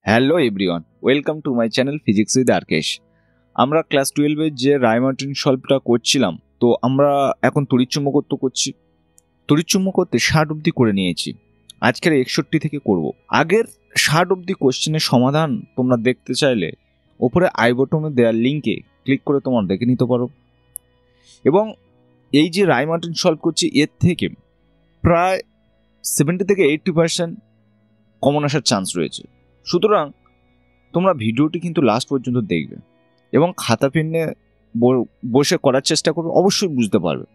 Hello everyone, welcome to my channel physics with Arkesh. আমরা class 12-এর যে রায়মার্টিন সলভটা করছিলাম, তো আমরা এখন তড়িৎচুম্বকত্ব করছি। তড়িৎচুম্বকত্বে 60 অবধি করে নিয়েছি, আজকের 61 থেকে করব। আগের 60 অবধি কোশ্চেনের সমাধান তোমরা দেখতে চাইলে ওপরে আই বটনে দেওয়ার লিঙ্কে ক্লিক করে তোমরা দেখে নিতে পারো। এবং এই যে রায়মার্টিন সলভ করছি, এর থেকে প্রায় 70 থেকে 80% কমন আসার চান্স রয়েছে। সুতরাং তোমরা ভিডিওটি কিন্তু লাস্ট পর্যন্ত দেখবে এবং খাতা পেন নিয়ে বসে করার চেষ্টা করবে, অবশ্যই বুঝতে পারবে।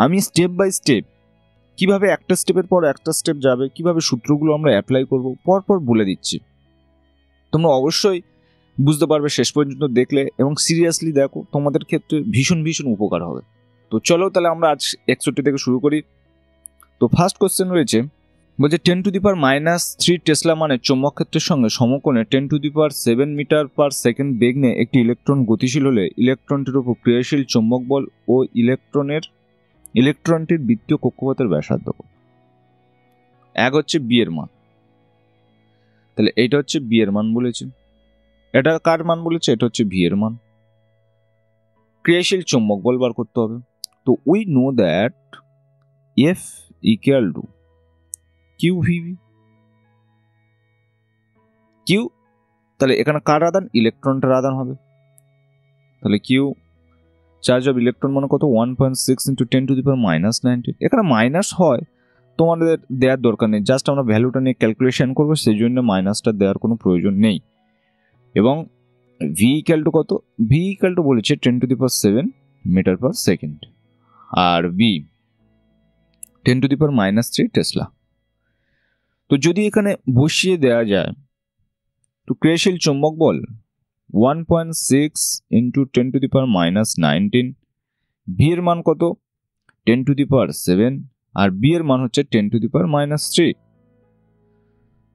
আমি স্টেপ বাই স্টেপ কিভাবে একটা স্টেপের পর একটা স্টেপ যাবে, কিভাবে সূত্রগুলো আমরা অ্যাপ্লাই করব পরপর বলে দিচ্ছি। তোমরা অবশ্যই বুঝতে পারবে শেষ পর্যন্ত দেখলে, এবং সিরিয়াসলি দেখো, তোমাদের ক্ষেত্রে ভীষণ ভীষণ উপকার হবে। তো চলো তাহলে আমরা আজ 61 থেকে শুরু করি। তো ফার্স্ট কোশ্চেন রয়েছে, বলছে 10⁻³ টেসলা মানে চৌম্বক ক্ষেত্রের সঙ্গে সমকোণে 10⁻7 মিটার পার সেকেন্ড বেগ নিয়ে একটি ইলেকট্রন গতিশীল হলে ইলেকট্রনটির উপর ক্রিয়াশীল চৌম্বক বল ও ইলেকট্রনটির বৃত্তীয় কক্ষপথের ব্যাসার্ধ। এক হচ্ছে বি এর মান, তাহলে এইটা হচ্ছে বি এর মান বলেছে। এটা কার মান বলেছে? এটা হচ্ছে ভি এর মান। ক্রিয়াশীল চৌম্বক বল বার করতে হবে। তো we know that F equal to QVB। Q, তাহলে এখানে কার আদান? ইলেকট্রনটার আদান হবে। তাহলে কিউ চার্জ অফ ইলেকট্রন মানে কত? 1.6 × 10⁻19। এখানে মাইনাস হয়, তোমাদের দেওয়ার দরকার নেই, জাস্ট আমরা ভ্যালুটা নিয়ে ক্যালকুলেশন করবো, সেই জন্য মাইনাসটা দেওয়ার কোনো প্রয়োজন নেই। এবং ভি ইকুয়াল টু কত? ভি ইকুয়াল টু বলেছে 10⁻7 মিটার পার সেকেন্ড, আর বি 10⁻³ টেসলা। তো যদি এখানে বসিয়ে দেওয়া যায়, তো ক্রিয়াশীল চৌম্বক বল 1.6 × 10⁻19, ভি এর মান কত? 10⁻7, আর বি এর মান হচ্ছে 10⁻³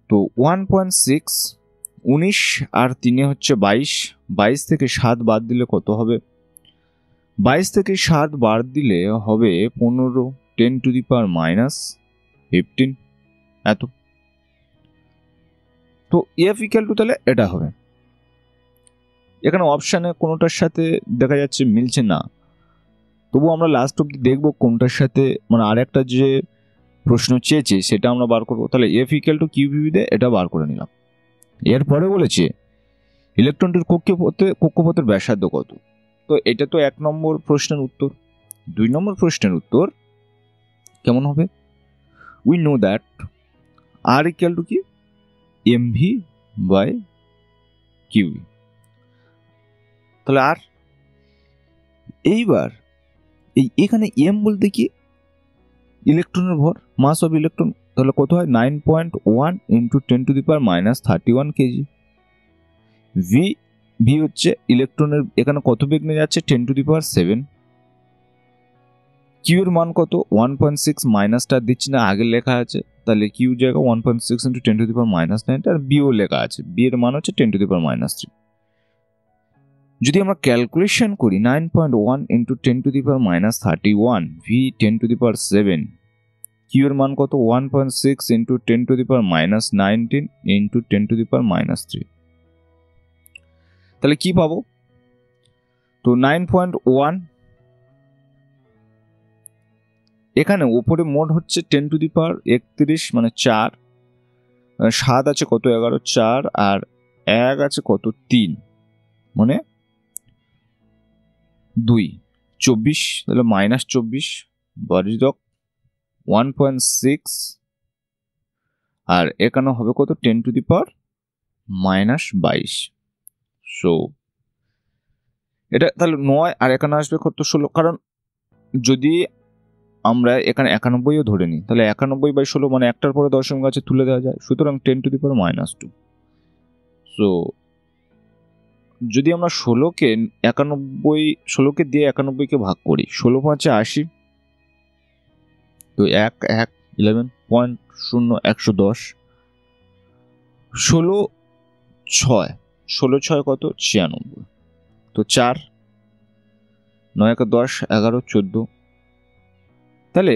তো 1.6 19 আর 3 হচ্ছে 22, 22 থেকে 7 বাদ দিলে কত হবে? 22 থেকে 7 বাদ দিলে হবে 15, 10⁻15 এত। তো এফ ইকুয়াল টু, তাহলে এটা হবে। এখানে অপশানে কোনোটার সাথে দেখা যাচ্ছে মিলছে না, তবু আমরা লাস্ট অব্দি দেখবো কোনটার সাথে, মানে আরেকটা যে প্রশ্ন চেয়েছে সেটা আমরা বার করবো। তাহলে এফ ইকুয়াল টু কিউভিবি দিয়ে এটা বার করে নিলাম। এরপরে বলেছে ইলেকট্রনটির কক্ষপথের ব্যাসার্ধ কত। তো এটা তো 1 নম্বর প্রশ্নের উত্তর। 2 নম্বর প্রশ্নের উত্তর কেমন হবে? We know that R equal to কি? MV by QV. তাহলে আর এইবার এখানে এম বলতে কি? ইলেকট্রনের ভর, মাস অফ ইলেকট্রন। তাহলে কত হয়? 9.1 × 10⁻31 কেজি। ভি হচ্ছে ইলেকট্রনের এখানে কত বেগ নিয়ে যাচ্ছে? 10⁻7। কিউ এর মান কত? 1.6, মাইনাসটা দিচ্ছি না, আগে লেখা আছে, তাহলে কিউ জায়গা 1.6 × 10⁻9, আর বিও লেখা আছে, বি এর মান হচ্ছে 10⁻3। যদি আমরা ক্যালকুলেশন করি 9.1 × 10⁻31, ভি 10⁻7, কিউ এর মান কত? 1.6 × 10⁻19 × 10⁻3। তাহলে কি পাবো? তো 9.1, এখানে উপরে মোট হচ্ছে 10⁻31 মানে 4, 7 আছে কত? 11, 4 আর 1 আছে কত? 3, মানে 2, 24, তাহলে -24 বর্জক 1.6, আর এখানে হবে কত? 10⁻22। সো এটা তাহলে 9, আর এখানে আসবে কত? 16, কারণ যদি আমরা এখানে 91ও ধরে নিই, তাহলে 91/16 মানে একটার পরে দশমিক আছে, তুলে দেওয়া যায়, সুতরাং 10⁻²। সো যদি আমরা 16কে দিয়ে 91কে ভাগ করি, 16 × 5 = 80, তো 1 1 11.0 110, 16 কত? 96, তো 4 9 × 10 11 14, তাহলে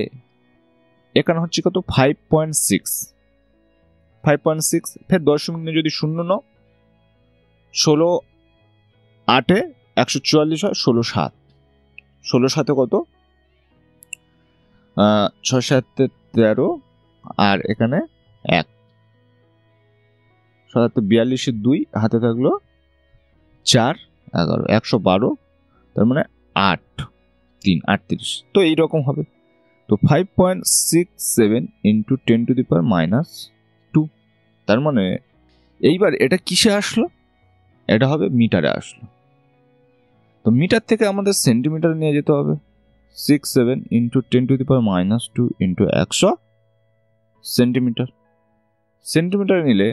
এখানে হচ্ছে কত? 5.6, ফের দশমিক নিয়ে যদি 0 নাও 16 8 144 হয়, 16 7, 16 7 কত, 6 7 13, আর এখানে 1, 7 42 2, হাতে থাকলো 4 11, 112, তার মানে 8 3 38। তো এইরকম হবে। তো 5.67 ইন্টু 10⁻², তার মানে এইবার এটা কিসে আসলো, এটা হবে মিটারে আসলো। তো মিটার থেকে আমাদের সেন্টিমিটার নিয়ে যেতে হবে। 67 ইন্টু 10⁻² ইন্টু 100 সেন্টিমিটার। সেন্টিমিটার নিলে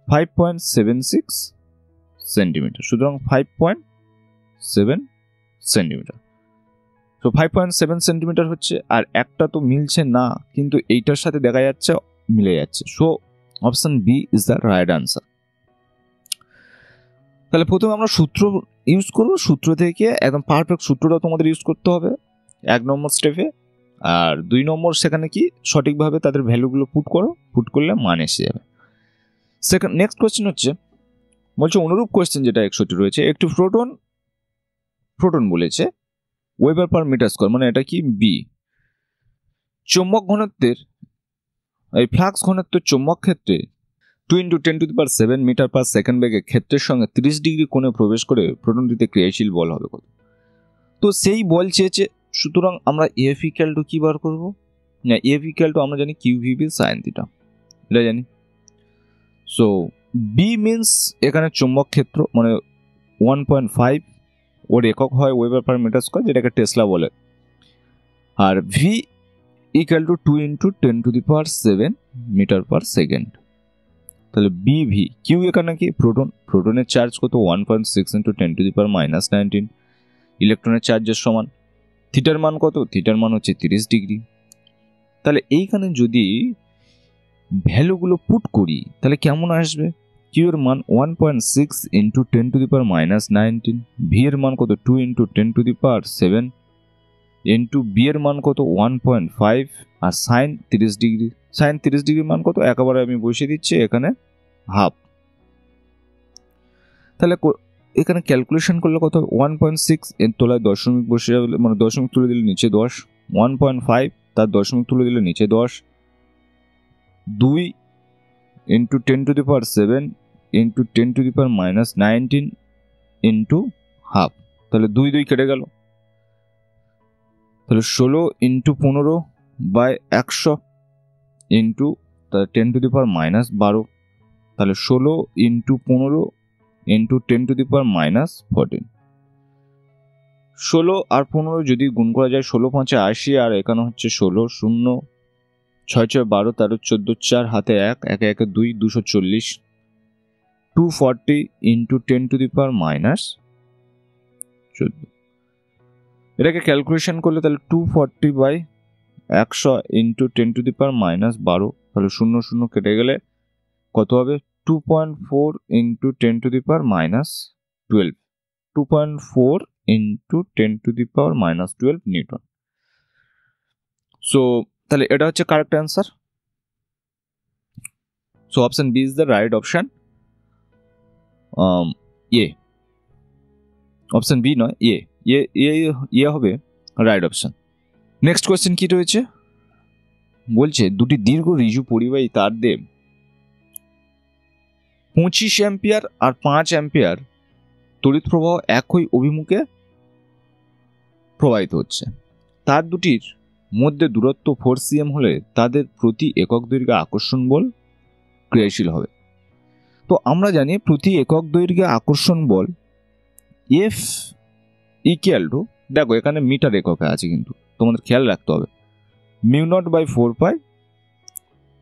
5.76 সেন্টিমিটার, সুতরাং 5.7 সেন্টিমিটার। তো 5.7 সেন্টিমিটার হচ্ছে, আর একটা তো মিলছে না, কিন্তু এইটার সাথে দেখা যাচ্ছে মিলে যাচ্ছে। So option B is the right answer. তাহলে প্রথমে আমরা সূত্র ইউজ করব, সূত্র থেকে একদম পারফেক্ট সূত্রটা তোমাদের ইউজ করতে হবে 1 নম্বর স্টেপে। আর 2 নম্বর সেখানে কি সঠিকভাবে তাদের ভ্যালুগুলো পুট করো, পুট করলে মান এসে যাবে। নেক্সট কোয়েশ্চেন হচ্ছে, বলছে অনুরূপ কোয়েশ্চেন যেটা 61 রয়েছে, একটি প্রোটন বলেছে ওয়েবার পার মিটার স্কয়ার, মানে এটা কি বি। চৌম্বক ঘনত্বের এই ফ্লাক্স ঘনত্বের চৌম্বক ক্ষেত্রে 2 × 10⁻⁷ মিটার পার সেকেন্ড বেগে ক্ষেত্রের সঙ্গে 30 ডিগ্রি কোণে প্রবেশ করে প্রোটনটিতে ক্রিয়াশীল বল হবে কত। তো সেই বল চেয়েছে, সুতরাং আমরা এফ ইকুয়াল টু কি বার করব না, এফ ইকুয়াল টু আমরা জানি কিউভিবি সাইন থিটা, এটা জানি। সো বি মিনস এখানে চৌম্বক ক্ষেত্র, মানে 1.5, ওর একক হয় ওয়েবার পার মিটার স্কয়ার, যেটাকে টেসলা বলে। আর V equal to 2 × 10⁻⁷ metre per second. তাহলে বিভি, কিউ এখানে কি প্রোটনের চার্জ কত, 1.6 × 10⁻⁻19, ইলেকট্রনের চার্জের সমান। থিটার মান কত, থিটার মান হচ্ছে 30 ডিগ্রি। তাহলে এইখানে যদি ভ্যালুগুলো পুট করি তাহলে কেমন আসবে, কিউ এর মান 1.6 × 10⁻⁹, ভি এর মান কত 2 × 10⁷, ইন্টু বি এর মান কত 1.5, আর সাইন 30 ডিগ্রি। সাইন 30 ডিগ্রির মান কত, একেবারে আমি বসিয়ে দিচ্ছি এখানে হাফ। তাহলে এখানে ক্যালকুলেশন করলে কত, 1.6 এর তলায় দশমিক বসে যাবে, মানে দশমিক তুলে দিলে নিচে 10, 1.5 তার দশমিক তুলে দিলে নিচে 10, 2 × 10⁷ ইন্টু 10⁻⁻19 ইন্টু হাফ, তাহলে 2 2 কেটে গেল। তাহলে 16 × 15/100 ইন্টু 10⁻⁻12, তাহলে 16 × 15 ইন্টু 10⁻⁻14। 16 আর 15 যদি গুণ করা যায়, 16 × 5 = 80, আর এখানে হচ্ছে 16, 0 6 6 12 13 14 4, হাতে 1 1 1 2, 240, 240 ইন্টু 10⁻⁻14। এটাকে ক্যালকুলেশন করলে তাহলে 240/100 ইন্টু 10⁻⁻12, তাহলে 0 0 কেটে গেলে কত হবে, 2.4 ইন্টু 10⁻⁻12, 2.4 ইন্টু 10⁻⁻12 নিউটন। সো তাহলে এটা হচ্ছে correct answer. So option B is the right option. A, option B নয়, এ হবে রাইট অপশন। নেক্সট কোয়েশ্চেন কি রয়েছে, বলছে দুটি দীর্ঘ ঋজু পরিবাহী তার দিয়ে 25 অ্যাম্পিয়ার আর 5 অ্যাম্পিয়ার তড়িৎ প্রবাহ একই অভিমুখে প্রবাহিত হচ্ছে। তার দুটির মধ্যে দূরত্ব 4 cm হলে তাদের প্রতি একক দৈর্ঘ্যে আকর্ষণ বল ক্রিয়াশীল হবে। তো আমরা জানি প্রতি একক দৈর্ঘ্যে আকর্ষণ বল এফ ইকুয়াল টু, দেখো এখানে মিটার এককে আছে, কিন্তু তোমাদের খেয়াল রাখতে হবে, μ0/4π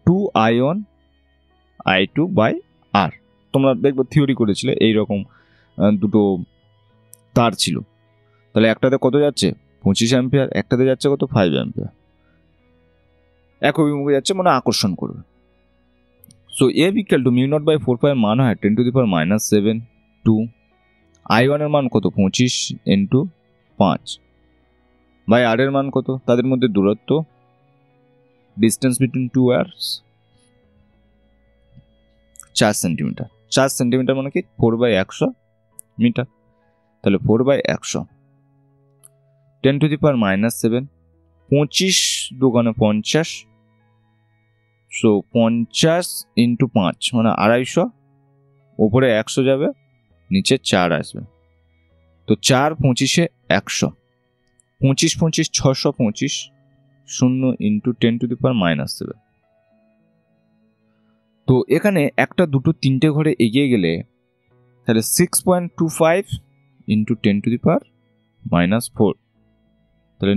2I1 I2/r। তোমরা দেখবে থিওরি করেছিলে এইরকম দুটো তার ছিল, তাহলে একটাতে কত যাচ্ছে 25 অ্যাম্পিয়ার, একটাতে যাচ্ছে কত 5 অ্যাম্পিয়ার, এক অভিমুখে যাচ্ছে, মানে আকর্ষণ করবে। সো এফ ইকুয়াল টু μ0/4π এর মান হয় 10⁻⁷ 2, I1 এর মান কত 25 ইন্টু 5 বাই আর এর মান কত, তাদের মধ্যে দূরত্ব distance between two wires 4 centimetre. 4 centimetre মানে কি 4/100 মিটার। তাহলে 4/100, 10⁻⁻7, 25 দোকানে 50, সো 50 ইন্টু 5 মানে 250, ওপরে 100 যাবে, নিচে 4 আসবে। তো 4 25-এ 100, 25 25 625, 0 ইন্টু 10⁻⁻7। তো এখানে একটা দুটো তিনটে ঘরে এগিয়ে গেলে তাহলে 6.25 ইন্টু 10⁻⁻4, তাহলে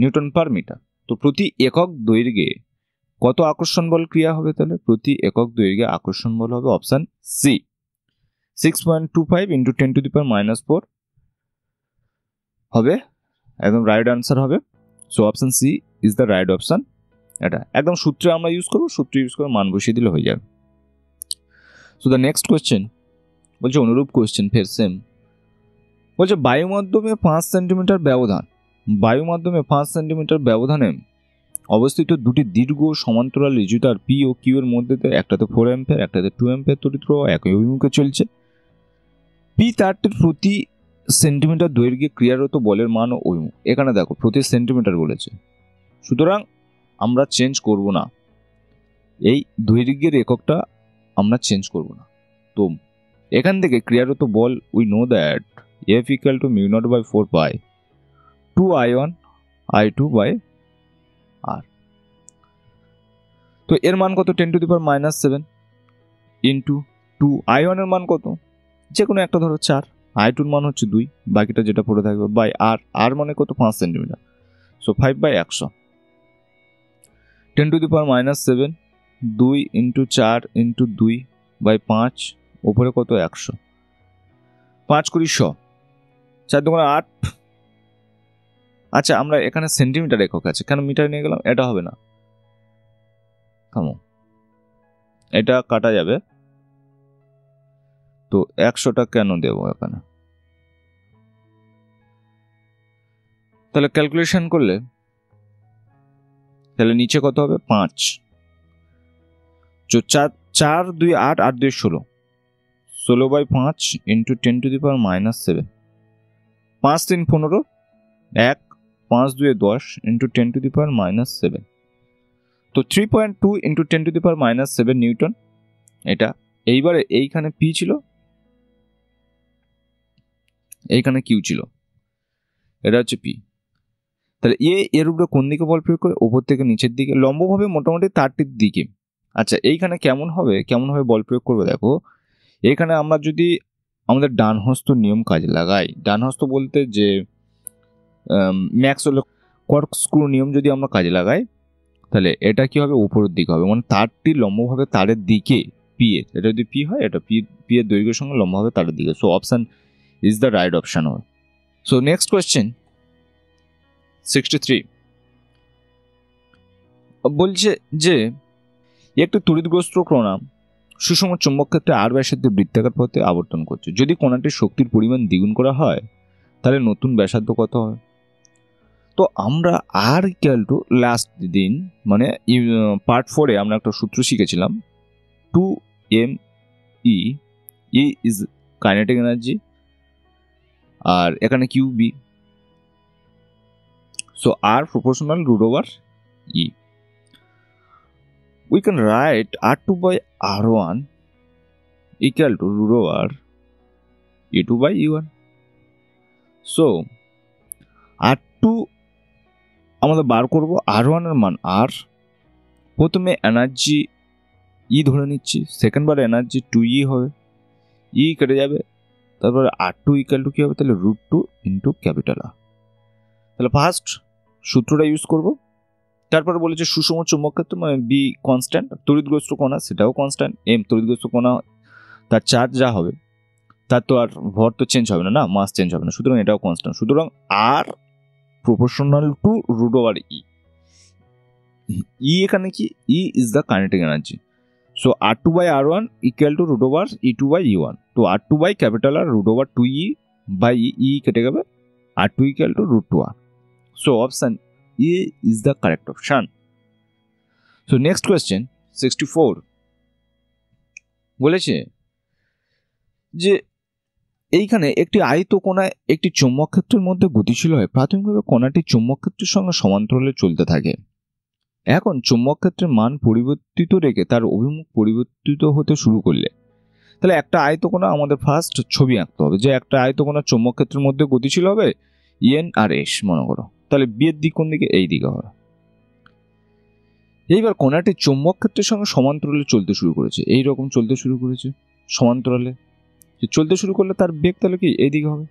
নিউটন পার মিটার। তো প্রতি একক দৈর্ঘ্যে কত আকর্ষণ বল ক্রিয়া হবে? তাহলে প্রতি একক দৈর্ঘ্যে আকর্ষণ বল হবে অপশন সি, 6.25 ইন্টু 10⁻⁻4 হবে একদম রাইট আনসার হবে। So option C is the right option. এটা একদম সূত্রে আমরা ইউজ করবো, সূত্র ইউজ করে মান বসিয়ে দিলে হয়ে যাবে। সো দ্য নেক্সট কোয়েশ্চেন বলছে অনুরূপ কোয়েশ্চেন, ফের সেম বলছে বায়ু মাধ্যমে 5 সেন্টিমিটার ব্যবধানে অবস্থিত দুটি দীর্ঘ সমান্তরাল রেজিস্টার পি ও কিউ এর মধ্যে একটাতে 4 অ্যাম্পিয়ার একটাতে 2 অ্যাম্পিয়ার তড়িৎ প্রবাহ একই অভিমুখে চলছে। পি তারটির প্রতি সেন্টিমিটার দৈর্ঘ্যে ক্রিয়ারত বলের মান ও অভিমুখ। এখানে দেখো প্রতি সেন্টিমিটার বলেছে, সুতরাং আমরা চেঞ্জ করব না, এই দৈর্ঘ্যের এককটা আমরা চেঞ্জ করব না। তো এখান থেকে ক্রিয়ারত বল we know that F equal to μ0/4 pi 2I1 I2/R। তো এর মান কত? 10⁻⁷ ইন্টু 2, I1 এর মান কত? যে কোনো একটা ধরো 4, I2 এর মান হচ্ছে 2, বাকিটা যেটা পড়ে থাকবে বাই R মানে কত? 5 সেন্টিমিটার, সো 5/100, 10⁻⁷, 2 ইন্টু 4 ইন্টু 2/5, ওপরে কত? 100, 5 × 100, 4 × 8। আচ্ছা আমরা এখানে সেন্টিমিটার একক আছে, কেন মিটার নিয়ে গেলাম? এটা হবে না, থামো, এটা কাটা যাবে। তো 100টা কেন দেব এখানে? তাহলে ক্যালকুলেশন করলে তাহলে নিচে কত হবে? 5, 4 2 8, 8 2 16, 16/5 ইন্টু 10⁻⁷, 5 3 15, 1, 5 2 10 ইন্টু 10⁻⁷, তো 3.2 ইন্টু 10⁻⁷ নিউটন। এটা এইবারে এইখানে পি ছিল, এইখানে কিউ ছিল, এটা হচ্ছে পি। তাহলে এর উপরে কোন দিকে বল প্রয়োগ করে? ওপর থেকে নিচের দিকে, লম্বভাবে মোটামুটি তারটির দিকে। আচ্ছা এইখানে কেমন হবে বল প্রয়োগ করবে? দেখো এখানে আমরা যদি আমাদের ডান হস্ত নিয়ম কাজে লাগাই, ডান হস্ত বলতে যে ম্যাক্সওয়েল কর্কস্ক্রু নিয়ম যদি আমরা কাজে লাগাই, তাহলে এটা কি হবে? উপরের দিকে হবে, মানে তারটি লম্বভাবে তারের দিকে, পি এর, এটা যদি পি হয় এটা পি এর দৈর্ঘ্যের সঙ্গে লম্বভাবে তারের দিকে। So option is the right option হবে। সো নেক্সট কোয়েশ্চেন 63 বলছে যে একটি তড়িৎগ্রস্ত কণা সুষম চৌম্বক ক্ষেত্রে আর ব্যাসার্ধে বৃত্তাকার পথে আবর্তন করছে। যদি কণাটির শক্তির পরিমাণ দ্বিগুণ করা হয় তাহলে নতুন ব্যাসার্ধ কত হয়? তো আমরা আর ইকুয়াল টু লাস্ট দিন মানে পার্ট 4-এ আমরা একটা সূত্র শিখেছিলাম, 2mE, E is kinetic energy, আর এখানে QB, so R proportional √E। We can write R2/R1 equal to √E2/E1। So R2 আমাদের বার করব, R1 এর মান R, প্রথমে এনার্জি E ধরে নিচ্ছি, সেকেন্ড বার এনার্জি 2E হবে, E কেটে যাবে, তারপরে R2 ইকুয়াল টু কি হবে? তাহলে √2 ইন্টু ক্যাপিটাল R। তাহলে ফার্স্ট সূত্রটা ইউজ করব, তারপরে বলেছে সুষম চৌম্বক ক্ষেত্র মানে বি কনস্ট্যান্ট, তড়িৎগ্রস্ত কণা সেটাও কনস্ট্যান্ট, এম তড়িৎগ্রস্ত কণা তার চার্জ যা হবে তার তো আর ভর তো চেঞ্জ হবে না, মাস চেঞ্জ হবে না, সুতরাং এটাও কনস্ট্যান্ট। সুতরাং R proportional to √E। E এখানে কি? E is the kinetic energy. So R2/R1 equal to √E2/E1। তো R2 by capital R √2E by E কেটে যাবে, R2 equal to √2R। So option A is the correct option. So next question 64 বলেছে যে এইখানে একটি আয়ত কোণায় একটি চৌম্বক ক্ষেত্রের মধ্যে গতিশীল হয় প্রাথমিকভাবে কণাটি চৌম্বক ক্ষেত্রের সঙ্গে সমান্তরালে চলতে থাকে। এখন চৌম্বক ক্ষেত্রের মান পরিবর্তিত রেখে তার অভিমুখ পরিবর্তিত হতে শুরু করলে, তাহলে একটা আয়তকণা আমাদের ফার্স্ট ছবি আঁকতে হবে যে একটা আয়তকণা চৌম্বক ক্ষেত্রের মধ্যে গতিশীল হবে এন আর এস মনে করো, তাহলে বি এর দিক কোন দিকে? এই দিকে হবে। এইবার কণাটি চৌম্বক ক্ষেত্রের সঙ্গে সমান্তরালে চলতে শুরু করেছে, এইরকম চলতে শুরু করেছে সমান্তরালে। চলতে শুরু করলে তার বেগ তাহলে কি এইদিকে হবে,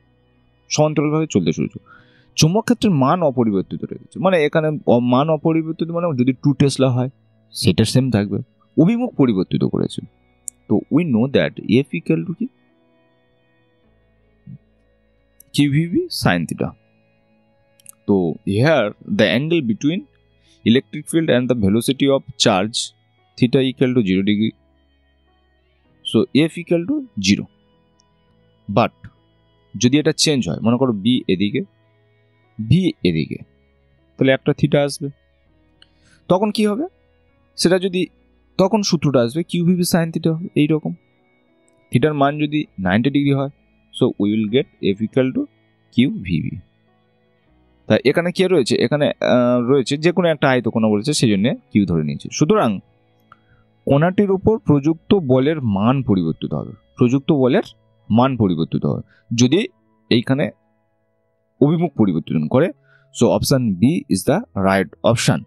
সমান্তরালভাবে চলতে শুরু করবে। চৌম্বক ক্ষেত্রের মান অপরিবর্তিত রেখেছে, মানে এখানে মান অপরিবর্তিত মানে যদি 2 টেসলা হয় সেটা সেম থাকবে। অভিমুখ পরিবর্তিত করেছে। তো we know that F equal to কি কিউভিভি সাইন থিটা। তো here the angle between electric field and the velocity of charge theta equal two 0 degree. So F equal two 0। But যদি এটা চেঞ্জ হয়, মনে করো বি এদিকে বি এদিকে, তাহলে একটা থিটা আসবে। তখন কি হবে সেটা যদি, তখন সূত্রটা আসবে কিউভিভি সাইন থিটা হবে এইরকম। থিটার মান যদি 90 ডিগ্রি হয়, so we will get F equal to QVV. তাই এখানে কি রয়েছে, এখানে রয়েছে যে কোনো একটা আয়তকোণা বলেছে, সেই জন্য কিউ ধরে নিয়েছে। সুতরাং কোণাটির উপর প্রযুক্ত বলের মান পরিবর্তিত হবে, প্রযুক্ত বলের মান পরিবর্তিত হবে যদি এইখানে অভিমুখ পরিবর্তন করে। So option B is the right option.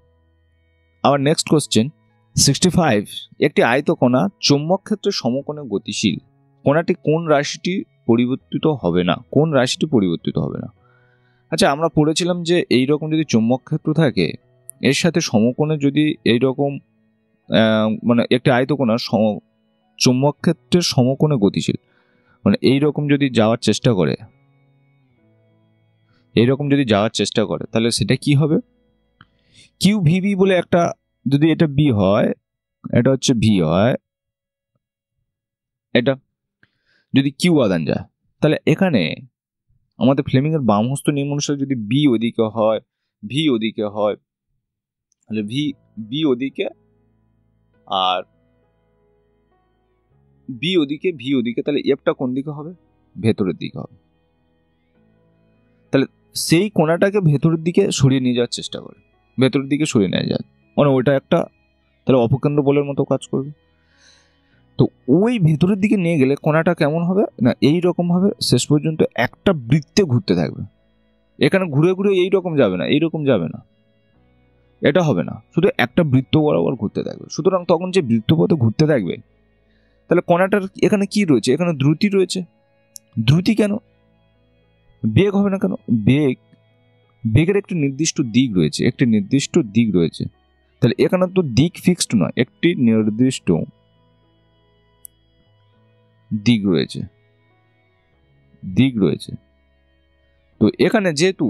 Our next question 65। একটি আয়তকণা চৌম্বক ক্ষেত্রের সমকোণে গতিশীল, কোণাটি কোন রাশিটি পরিবর্তিত হবে না? কোন রাশিটি পরিবর্তিত হবে না? আচ্ছা, আমরা পড়েছিলাম যে এইরকম যদি চৌম্বক ক্ষেত্র থাকে এর সাথে সমকোণে যদি এইরকম মানে একটি আয়তকণা চৌম্বক ক্ষেত্রের সমকোণে গতিশীল, মানে এইরকম যদি যাওয়ার চেষ্টা করে, এইরকম যদি যাওয়ার চেষ্টা করে তাহলে সেটা কি হবে? কিউ ভিবি বলে একটা, যদি এটা বি হয়, এটা হচ্ছে ভি হয়, এটা যদি কিউ আদান যায়, তাহলে এখানে আমাদের ফ্লেমিং এর বামহস্ত নিয়ম অনুসারে যদি বি ওদিকে হয়, ভি ওদিকে হয়, তাহলে বি ওদিকে আর বি ওদিকে ভি ওদিকে, তাহলে এফটা কোন দিকে হবে? ভেতরের দিকে হবে। তাহলে সেই কোণাটাকে ভেতরের দিকে সরিয়ে নিয়ে যাওয়ার চেষ্টা করে, ভেতরের দিকে সরিয়ে নিয়ে যায়, মানে ওইটা একটা তাহলে অপকেন্দ্র বলের মতো কাজ করবে। তো ওই ভেতরের দিকে নিয়ে গেলে কোণাটা কেমন হবে না, এই রকম ভাবে শেষ পর্যন্ত একটা বৃত্তে ঘুরতে থাকবে। এখানে ঘুরে ঘুরে এইরকম যাবে না, এইরকম যাবে না, এটা হবে না, শুধু একটা বৃত্ত বরাবর ঘুরতে থাকবে। সুতরাং তখন যে বৃত্তপথে ঘুরতে থাকবে, তাহলে কণাটার এখানে কি রয়েছে? এখানে দ্রুতি রয়েছে। দ্রুতি কেন? বেগ হবে না কেন? বেগের একটি নির্দিষ্ট দিক রয়েছে, একটি নির্দিষ্ট দিক রয়েছে। তাহলে এখানে তো দিক ফিক্সড নয়, একটি নির্দিষ্ট দিক রয়েছে, দিক রয়েছে। তো এখানে যেহেতু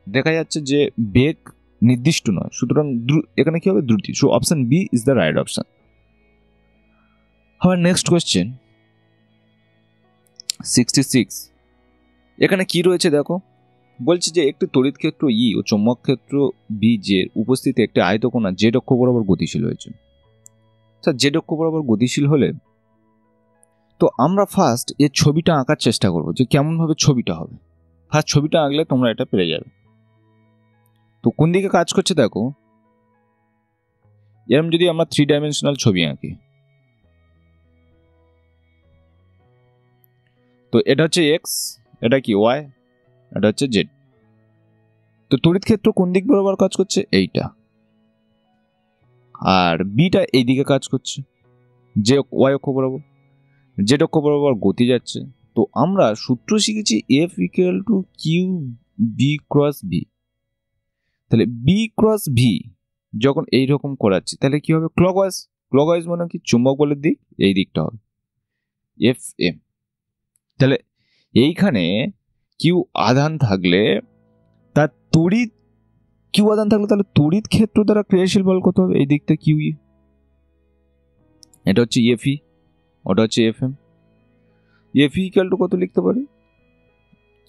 দেখা যাচ্ছে যে বেগ নির্দিষ্ট নয়, সুতরাং এখানে কি হবে? দ্রুতি। So option B is the right option. আবার নেক্সট কোয়েশ্চেন 66। এখানে কি রয়েছে দেখো, বলছি যে একটি তড়িৎ ক্ষেত্র ই ও চৌম্বক ক্ষেত্র বি জের উপস্থিতি একটি আয়তকণা জেড অক্ষ বরাবর গতিশীল হয়েছে। স্যার, জেড অক্ষ বরাবর গতিশীল হলে তো আমরা ফার্স্ট এর ছবিটা আঁকার চেষ্টা করব যে কেমন ভাবে ছবিটা হবে। ফার্স্ট ছবিটা আঁকলে তোমরা এটা পেরে যাবে। তো কোন দিকে কাজ করছে দেখো, এরকম যদি আমরা 3 ডাইমেনশনাল ছবি আঁকি, তো এটা হচ্ছে এক্স, এটা কি ওয়াই, এটা হচ্ছে জেড। তো তড়িৎ ক্ষেত্র কোন দিক বরাবর কাজ করছে? এইটা। আর বিটা এই দিকে কাজ করছে, যে ওয়াই অক্ষ বরাবর, জেড অক্ষ বরাবর গতি যাচ্ছে। তো আমরা সূত্র শিখেছি F equal to Q B cross V. তাহলে বি ক্রস ভি যখন এইরকম করাচ্ছি তাহলে কি হবে? ক্লকওয়াইজ। ক্লকওয়াইজ মানে কি? চুম্বক বলের দিক এই দিকটা হবে এফ এম। তাহলে এইখানে কিউ আধান থাকলে তার তড়িৎ, কিউ আধান থাকলে তাহলে তড়িৎ ক্ষেত্র দ্বারা ক্রিয়াশীল বল কত হবে? এই দিকটা কিউ ই, এটা হচ্ছে এফ ই, ওটা হচ্ছে F M. F equal to কত লিখতে পারি?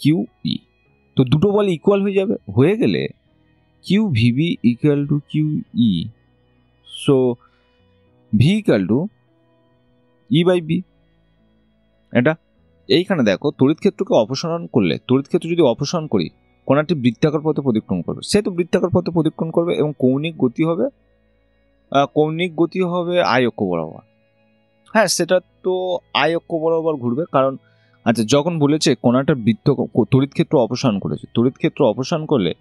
Q E. তো দুটো বল ইকুয়াল হয়ে যাবে, হয়ে গেলে Q V B equal to Q E. So V equal to E by B. এটা এইখানে দেখো তড়িৎ ক্ষেত্রকে অপসারণ করলে, তড়িৎ ক্ষেত্র যদি অপসারণ করি, কণাটি বৃত্তাকার পথে প্রদক্ষিণ করবে, সে তো বৃত্তাকার পথে প্রদক্ষিণ করবে এবং কৌণিক গতি হবে আই অক্ষ বরাবর। হ্যাঁ, সেটা তো আই অক্ষ বরাবর ঘুরবে, কারণ আচ্ছা যখন বলেছে কণাটার তড়িৎ ক্ষেত্র অপসারণ করেছে, তড়িৎ ক্ষেত্র অপসারণ করলে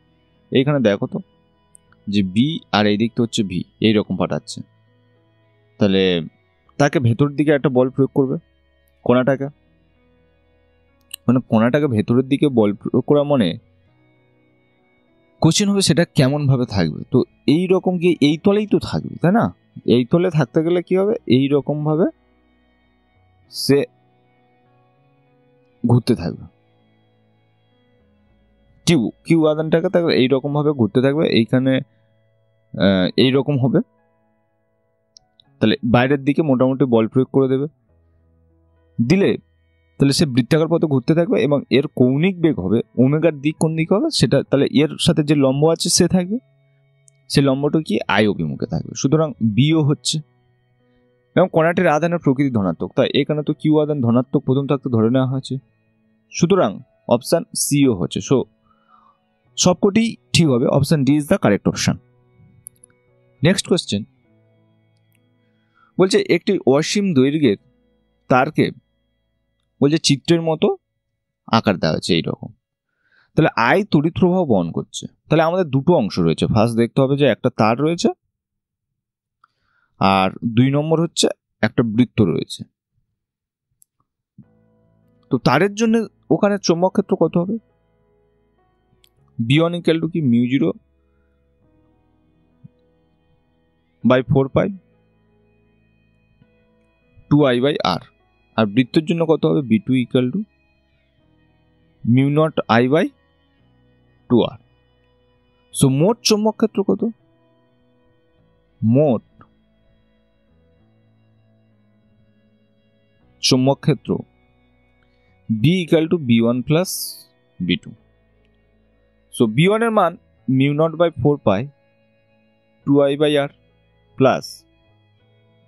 এইখানে দেখো তো যে বি আর এই দিকটা হচ্ছে ভি, এইরকম পাঠাচ্ছে, তাহলে তাকে ভেতরের দিকে একটা বল প্রয়োগ করবে, কণাটাকে ভেতরের দিকে বল প্রয়োগ করা মানে কোশ্চেন হবে সেটা কেমন ভাবে থাকবে। তো এই রকম কি এই তলেই তো থাকবে, তাই না? এই তলে থাকতে গেলে কি হবে, এই রকম ভাবে সে ঘুরতে থাকবে, কিউ আদানটাকে থাকবে এইরকম ভাবে ঘুরতে থাকবে, এইখানে এইরকম হবে, তাহলে বাইরের দিকে মোটামুটি বল প্রয়োগ করে দিলে তাহলে সে বৃত্তাকার পথে ঘুরতে থাকবে এবং এর কৌণিক বেগ হবে ওমেগার দিক কোন দিকে হবে সেটা, তাহলে এর সাথে যে লম্ব আছে সে থাকবে, সে লম্বটা কি আই অভিমুখে থাকবে, সুতরাং বিও হচ্ছে। এবং কণাটির আধানের প্রকৃতি ধনাত্মক, তাই এখানে তো কিউ আধান ধনাত্মক প্রথম থাকতে ধরে নেওয়া হয়েছে, সুতরাং অপশান সিও হচ্ছে। সো সবকটি ঠিক হবে, option D is the correct option. Next question বলছে একটি অসীম দৈর্ঘ্যের তারকে বলছে চিত্রের মতো আকার দেওয়া হচ্ছে এইরকম, তাহলে আই তড়িৎ প্রবাহ বহন করছে, তাহলে আমাদের দুটো অংশ রয়েছে, ফার্স্ট দেখতে হবে যে একটা তার রয়েছে আর 2 নম্বর হচ্ছে একটা বৃত্ত রয়েছে। তো তারের জন্য ওখানে চৌম্বক ক্ষেত্র কত হবে, B1 ইকুয়াল টু কি μ0 by 4 pi 2I by R, R বৃত্তের জন্য কত হবে B2 equal to μ0 I by 2R। So মোট চৌম্বক ক্ষেত্র কত, মোট চৌম্বক ক্ষেত্র B equal to B1 plus B2। So B1 এর মান μ0 by 4 pi 2I by R plus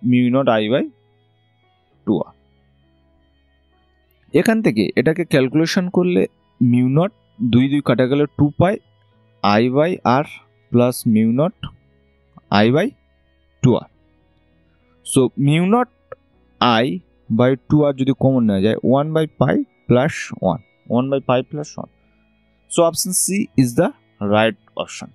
μ0 I by 2R। এখান থেকে এটাকে ক্যালকুলেশন করলে μ0 2 কাটা গেলে 2 pi I by R plus μ0 I by 2R। So μ0 I by 2R যদি কমন নেওয়া যায় 1 by pi plus 1 by pi plus 1। So option C is the right option.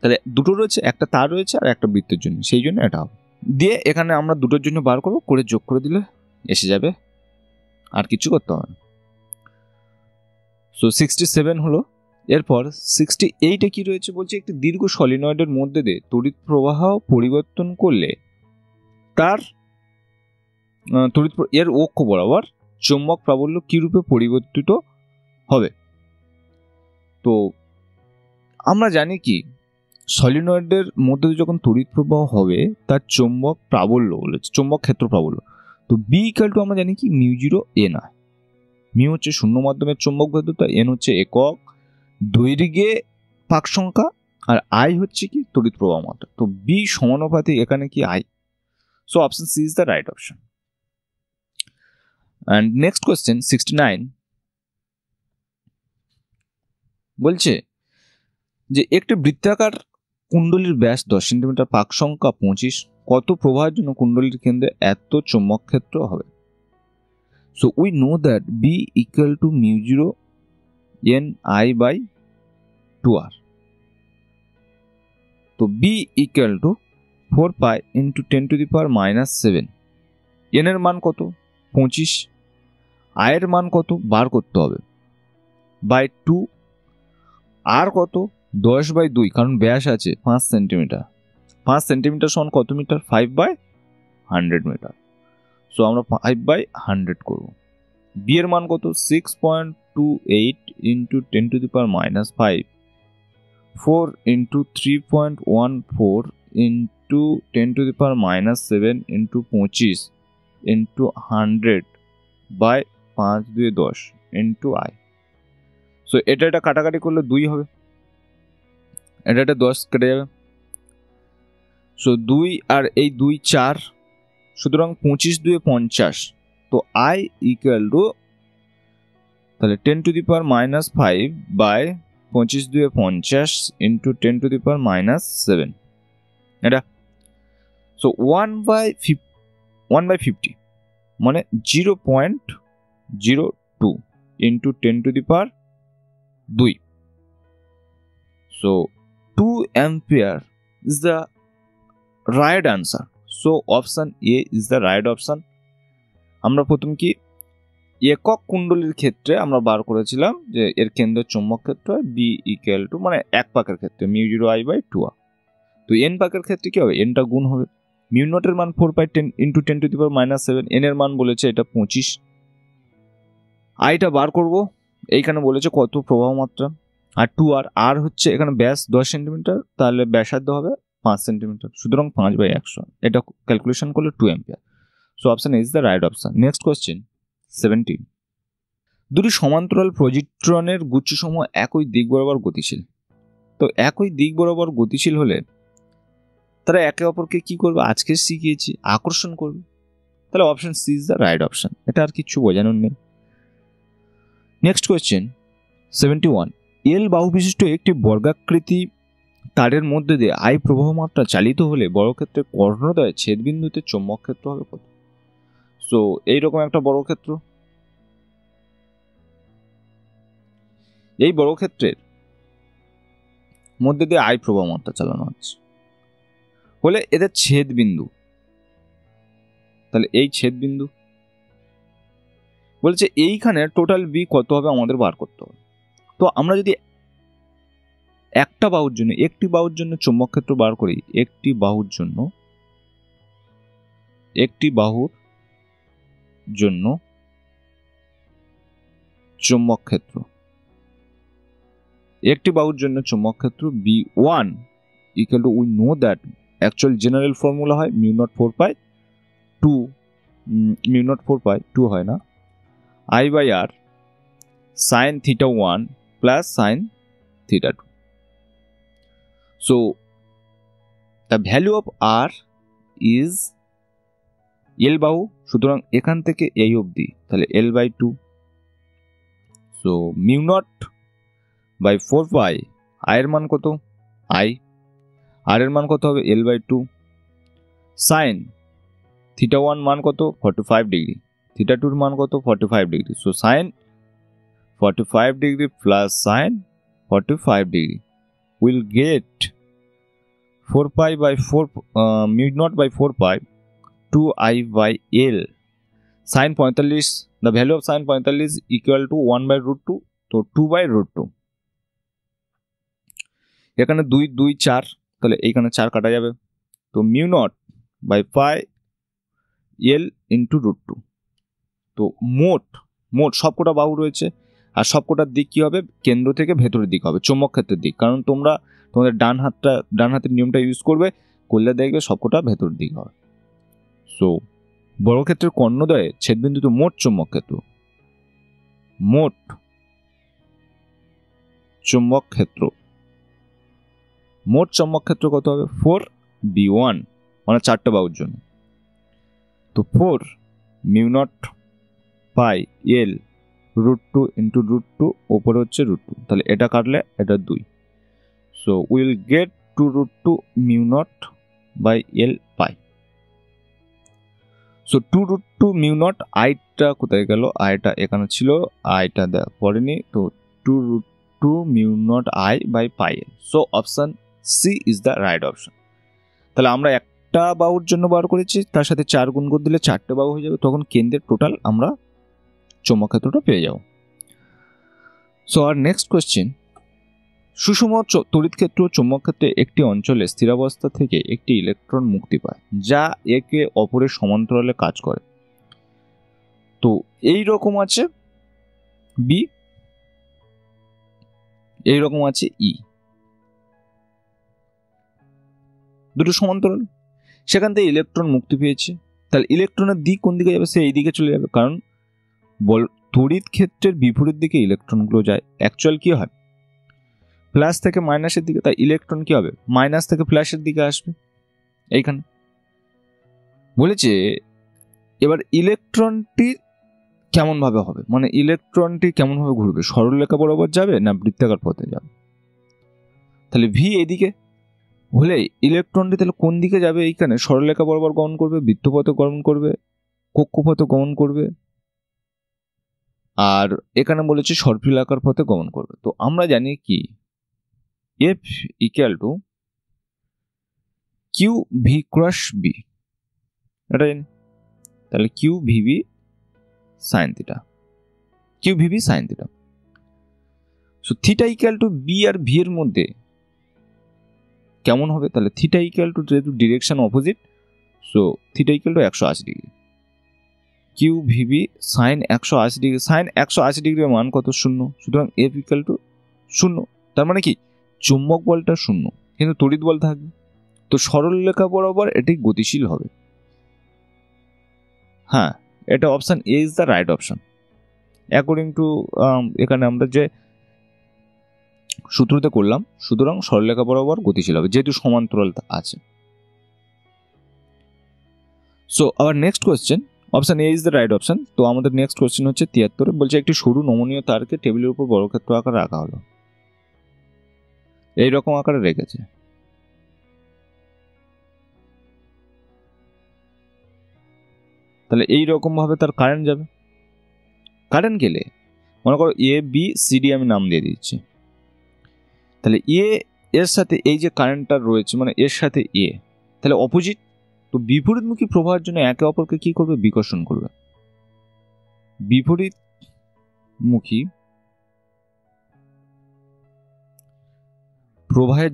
তাহলে দুটো রয়েছে, একটা তার রয়েছে আর একটা বৃত্তের জন্য, সেই জন্য এটা হবে। দিয়ে এখানে আমরা দুটোর জন্য বার করবো, করে যোগ করে দিলে এসে যাবে, আর কিছু করতে হবে না। সো 67 হলো। এরপর 68-এ কি রয়েছে বলছে একটি দীর্ঘ সলিনয়েডের মধ্যে দিয়ে তড়িৎ প্রবাহ পরিবর্তন করলে তার এর অক্ষ বরাবর চৌম্বক প্রাবল্য কি রূপে পরিবর্তিত হবে। তো আমরা জানি কি সলিনয়েডের মধ্যে দিয়ে যখন তড়িৎ প্রবাহ হবে তার চৌম্বক প্রাবল্য বলেছে, চৌম্বক ক্ষেত্র প্রাবল্য। তো বি ইকুয়াল টু আমরা জানি কি μ0 n হয়, মিউ হচ্ছে শূন্য মাধ্যমের চৌম্বক ভেদ্যতা, এন হচ্ছে একক দৈর্ঘ্যে পাক সংখ্যা, আর আই হচ্ছে কি তড়িৎ প্রবাহ মাত্রা। তো বি সমানুপাতিক এখানে কি I. So option C is the right option. And next question 69 বলছে যে একটি বৃত্তাকার কুণ্ডলীর ব্যাস 10 সেন্টিমিটার, পাক সংখ্যা 25, কত প্রবাহের জন্য কুণ্ডলীর কেন্দ্রে এত চৌম্বক ক্ষেত্র হবে। So we know that B equal to μ0 n I by 2R. তো B equal to 4 pi into 10 to the power minus 7। n এর মান কত 25, I এর মান কত বার করতে হবে বাই 2, আর কত 10 বাই 2, কারণ ব্যাস আছে 5 সেন্টিমিটার, 5 সেন্টিমিটার সমান কত মিটার 5 বাই 100 মিটার। সো আমরা 5 বাই 100 করব। B এর মান কত 6.28 into 10 to the power minus 5, 4 into 3.14 into 10 to the power minus 7 into 25 into 100 by 5 2 10 into I। So এটা কাটাকাটি করলে 2 হবে, এটা 10 কেটে যাবে। সো 2 আর এই 2 4, সুতরাং 25 2 50, তো I ইকুয়াল টু তাহলে 10⁻⁻5 বাই 25×2 = 50 ইন্টু 10⁻⁻7 এটা। সো 1/50 মানে 0.02 into 10⁻²। So 2 ampere is the right answer. So option A is the right option. আমরা প্রথম কি একক কুণ্ডলীর ক্ষেত্রে আমরা বার করেছিলাম যে এর কেন্দ্রের চৌম্বক ক্ষেত্র হয় B ইকুয়াল টু মানে এক পাকের ক্ষেত্রে μ0I/2r। তো n পাকের ক্ষেত্রে কি হবে, nটা গুণ হবে। মিউ নটের মান 4π10 ইন্টু 10⁻⁻7, n এর মান বলেছে এটা 25। আইটা বার করব, এইখানে বলেছে কত প্রবাহ মাত্রা, আর 2r, আর হচ্ছে এখানে ব্যাস 10 সেন্টিমিটার, তাহলে ব্যাসার্ধ হবে 5 সেন্টিমিটার, সুতরাং 5/100। এটা ক্যালকুলেশন করলে 2 ampere. So option is the right option. Next question 17। দুটি সমান্তরাল পজিট্রনের গুচ্ছসমূহ একই দিক বরাবর গতিশীল। তো একই দিক বরাবর গতিশীল হলে তারা একে অপরকে কি করবে, আজকে শিখিয়েছি, আকর্ষণ করবে। তাহলে option C is the right option. এটা আর কিছু বোঝানোর নেই। Next question 71। এল বাহু বিশিষ্ট একটি বর্গাকৃতি তারের মধ্যে দিয়ে আই প্রবাহ মাত্রা চালিত হলে বর্গক্ষেত্রের কর্ণদ্বয়ে ছেদবিন্দুতে চৌম্বক ক্ষেত্র হবে কত? সো এইরকম একটা বর্গক্ষেত্র, এই বর্গক্ষেত্রের মধ্যে দিয়ে আই প্রবাহ মাত্রা চালানো হচ্ছে হলে এদের ছেদ বিন্দু, তাহলে এই ছেদ বিন্দু বলছে এইখানে টোটাল বি কত হবে আমাদের বার করতে হবে। তো আমরা যদি একটা বাহুর জন্য একটি বাহুর জন্য চৌম্বক ক্ষেত্র বার করি, একটি বাহুর জন্য চৌম্বক ক্ষেত্র, একটি বাহুর জন্য চৌম্বক ক্ষেত্র B1 equal to, we know that actual general formula হয় μ0/2 হয় না, I/r sin θ1 plus sin θ2. So the value of r is L বাহু, সুতরাং এখান থেকে এই অবধি তাহলে L/2। সো μ0/4π I এর মান কত, I, r এর মান কত হবে L/2, sin θ1 মান কত 45 ডিগ্রি, θ2 এর মান কত 45 degree. So sin 45 degree plus sin 45 degree will get 4π/4 μ0/4π 2I/L sin 45, the value of sin 45 equal to 1/√2, তো 2/√2। এখানে 2 2 4, তাহলে এইখানে 4 কাটা যাবে, তো μ0/π/L ইন্টু √2। তো মোট সবকটা বাহু রয়েছে, আর সবকটার দিক কি হবে, কেন্দ্র থেকে ভেতরের দিক হবে, চৌম্বক ক্ষেত্রের দিক। কারণ তোমাদের ডান হাতের নিয়মটা ইউজ করলে দেখবে সবকটা ভেতরের দিক হবে। সো বর্গক্ষেত্রের কর্ণদ্বয়ে ছেদবিন্দুতে মোট চৌম্বক ক্ষেত্র কত হবে 4B1, মানে 4টে বাহুর জন্য। তো 4 μ0/L √2 ইন্টু √2, ওপরে হচ্ছে √2, তাহলে এটা কাটলে এটা 2। So will get 2√2 μ0/L pi. So 2√2 μ0, আইটা কোথায় গেল, আইটা এখানে ছিল, আইটা পড়েনি, তো 2√2 μ0I/πL। So option C is the right option. তাহলে আমরা একটা বাহুর জন্য বার করেছি, তার সাথে 4 গুণ করে দিলে 4টে বাহু হয়ে যাবে, তখন কেন্দ্রের টোটাল আমরা চৌম্বক ক্ষেত্রটা পেয়ে যাব। সো আর নেক্সট কোয়েশ্চেন, সুষম তড়িৎ ক্ষেত্র চৌম্বক ক্ষেত্রে একটি অঞ্চলে স্থিরাবস্থা থেকে একটি ইলেকট্রন মুক্তি পায় যা একে অপরের সমান্তরালে কাজ করে। তো এই রকম আছে বি, এই রকম আছে ই, দুটো সমান্তরাল, সেখান থেকে ইলেকট্রন মুক্তি পেয়েছে। তাহলে ইলেকট্রনের দিক কোন দিকে যাবে, সে এই দিকে চলে যাবে, কারণ তড়িৎ ক্ষেত্রের বিপরীত দিকে ইলেকট্রনগুলো যায়। অ্যাকচুয়াল কি হয়, প্লাস থেকে মাইনাসের দিকে, তাই ইলেকট্রন কি হবে, মাইনাস থেকে প্লাসের দিকে আসবে। এইখানে বলেছে এবার ইলেকট্রনটি কেমনভাবে হবে, মানে ইলেকট্রনটি কেমনভাবে ঘুরবে, সরলরেখা বরাবর যাবে না বৃত্তাকার পথে যাবে? তাহলে ভি এদিকে হলে ইলেকট্রনটি তাহলে কোন দিকে যাবে? এইখানে সরলরেখা বরাবর গমন করবে, বৃত্তপথে গমন করবে, কক্ষপথে গমন করবে, আর এখানে বলেছে সর্পিলাকার পথে গমন করবে। তো আমরা জানি কি F equal to Q V cross B, এটা জানি। তাহলে Q V B sine theta, Q V B sine theta. So theta equal to B আর ভি এর মধ্যে কেমন হবে? তাহলে থিটা ইকুয়াল টু, যেহেতু direction opposite, so theta equal to 180 degree. Q V B sine 180 degree, sine 180 ডিগ্রির মান কত? 0। সুতরাং এফ ইকুয়াল টু 0। তার মানে কি চুম্বক বলটা 0, কিন্তু তড়িৎ বল থাকবে। তো সরলরেখা বরাবর এটি গতিশীল হবে। হ্যাঁ, এটা option A is the right option according to এখানে আমরা যে সূত্রতে করলাম। সুতরাং সরলরেখা বরাবর গতিশীল হবে যেহেতু সমান্তরাল আছে। So our next question, option A is the right option. তো আমাদের নেক্সট কোয়েশ্চেন হচ্ছে 73, বলছে একটি সরু নমনীয় তারকে টেবিলের উপর বর্গক্ষেত্র আকারে রাখা হলো, এইরকম আকারে রেখেছে। তাহলে এইরকম ভাবে তার কারেন্ট যাবে। কারেন্ট গেলে মনে করো এ বি সি ডি আমি নাম দিয়ে দিচ্ছি। তাহলে এ এর সাথে এই যে কারেন্টটা রয়েছে, মানে এর সাথে এ, তাহলে অপোজিট। তো বিপরীতমুখী প্রবাহের জন্য একে অপরকে কি করবে? বিকর্ষণ করবে। বিপরীতমুখী প্রবাহের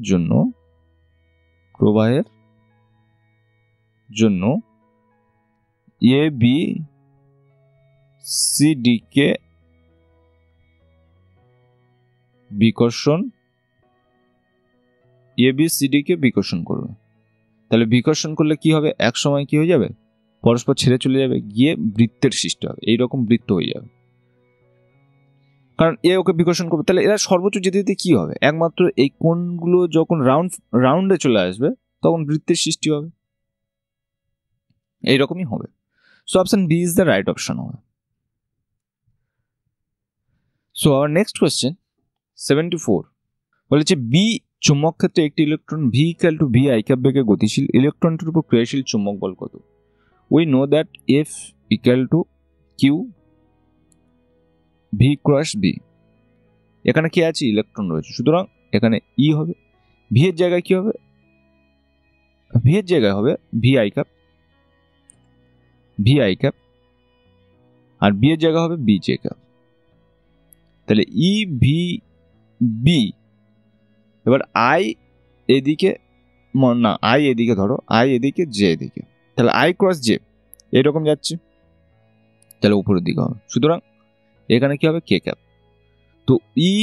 জন্য এ বি সি ডি কে বিকর্ষণ, এ বি সি ডি কে বিকর্ষণ করবে। তাহলে বিকর্ষণ করলে কি হবে? এক সময় কি হয়ে যাবে? পরস্পর ছেড়ে চলে যাবে, গিয়ে বৃত্তের সৃষ্টি হবে, এইরকম বৃত্ত হয়ে যাবে। কারণ এ ওকে বিকর্ষণ করবে। তাহলে এরা সর্বোচ্চ যেতে যেতে কি হবে? একমাত্র এই কোণগুলো যখন রাউন্ডে চলে আসবে তখন বৃত্তের সৃষ্টি হবে, এইরকমই হবে। So option B is the right option হবে। সো আওয়ার নেক্সট কোয়েশ্চেন 74 বলেছে বি চুম্বক ক্ষেত্রে একটি electron V equal to V I cap বেগে গতিশীল, ইলেকট্রনটির উপর ক্রিয়াশীল চুম্বক বল কত? We know that F equal to Q V cross B. এখানে কি আছে? ইলেকট্রন রয়েছে, সুতরাং এখানে ই হবে। ভি এর জায়গায় কি হবে? ভি এর জায়গায় হবে ভি আই ক্যাপ, আর বি এর জায়গা হবে বি জে ক্যাপ। তাহলে ই ভি বি, এবার আই এদিকে, না আই এদিকে ধরো, আই এদিকে জে এদিকে, তাহলে আই ক্রস জে এরকম যাচ্ছে, তাহলে উপরের দিকে হবে। সুতরাং এখানে কি হবে? K cap. তো E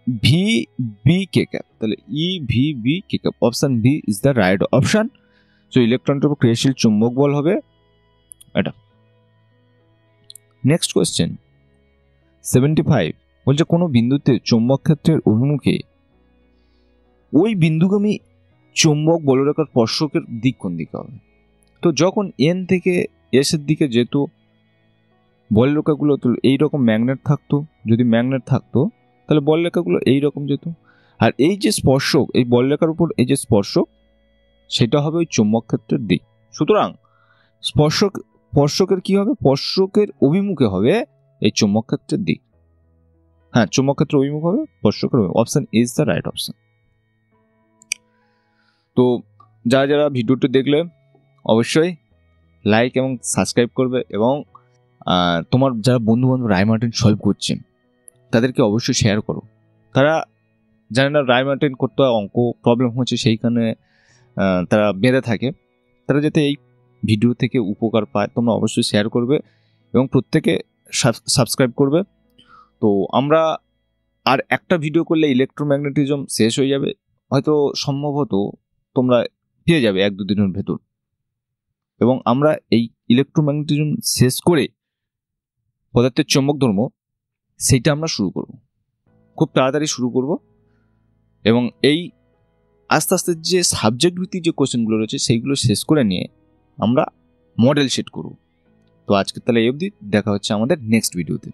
V B K cap, তাহলে E V B K cap. Option B is the right option. So ইলেকট্রনটির উপর ক্রিয়াশীল চুম্বক বল হবে এটা। নেক্সট কোয়েশ্চেন 75 বলছে কোনো বিন্দুতে চৌম্বক ক্ষেত্রের অভিমুখে ওই বিন্দুগামী চৌম্বক বলরেখার স্পর্শকের দিক কোন দিকে হবে? তো যখন এন থেকে এস এর দিকে যেত বলরেখাগুলো, তো এইরকম ম্যাগনেট থাকতো, যদি ম্যাগনেট থাকতো তাহলে বলরেখাগুলো এইরকম যেত। আর এই যে স্পর্শক, এই বলরেখার উপর এই যে স্পর্শক, সেটা হবে ওই চৌম্বক ক্ষেত্রের দিক। সুতরাং স্পর্শকের কি হবে? স্পর্শকের অভিমুখে হবে এই চৌম্বক ক্ষেত্রের দিক। হ্যাঁ, চৌম্বক ক্ষেত্রের অভিমুখ হবে স্পর্শকের অভিমুখ। Option is the right option. তো যারা যারা ভিডিওটি দেখলে অবশ্যই লাইক এবং সাবস্ক্রাইব করবে, এবং তোমার যারা বন্ধু বান্ধব রায়মার্টিন সলভ করছে তাদেরকে অবশ্যই শেয়ার করো। তারা জানে না রায়মার্টিন করতে অঙ্ক প্রবলেম হচ্ছে, সেইখানে তারা বেঁধে থাকে, তারা যাতে এই ভিডিও থেকে উপকার পায় তোমরা অবশ্যই শেয়ার করবে এবং প্রত্যেকে সাবস্ক্রাইব করবে। তো আমরা আর একটা ভিডিও করলে ইলেকট্রোম্যাগনেটিজম শেষ হয়ে যাবে, হয়তো সম্ভবত তোমরা পেয়ে যাবে 1-2 দিনের ভেতর, এবং আমরা এই ইলেকট্রোম্যাগনেটিজম শেষ করে পদার্থের চৌম্বক ধর্ম সেইটা আমরা শুরু করব, খুব তাড়াতাড়ি শুরু করব। এবং এই আস্তে আস্তে যে সাবজেক্ট ভিত্তিক যে কোশ্চেনগুলো রয়েছে সেইগুলো শেষ করে নিয়ে আমরা মডেল সেট করব, তো আজকে তাহলে এই অবধি, দেখা হচ্ছে আমাদের নেক্সট ভিডিওতে।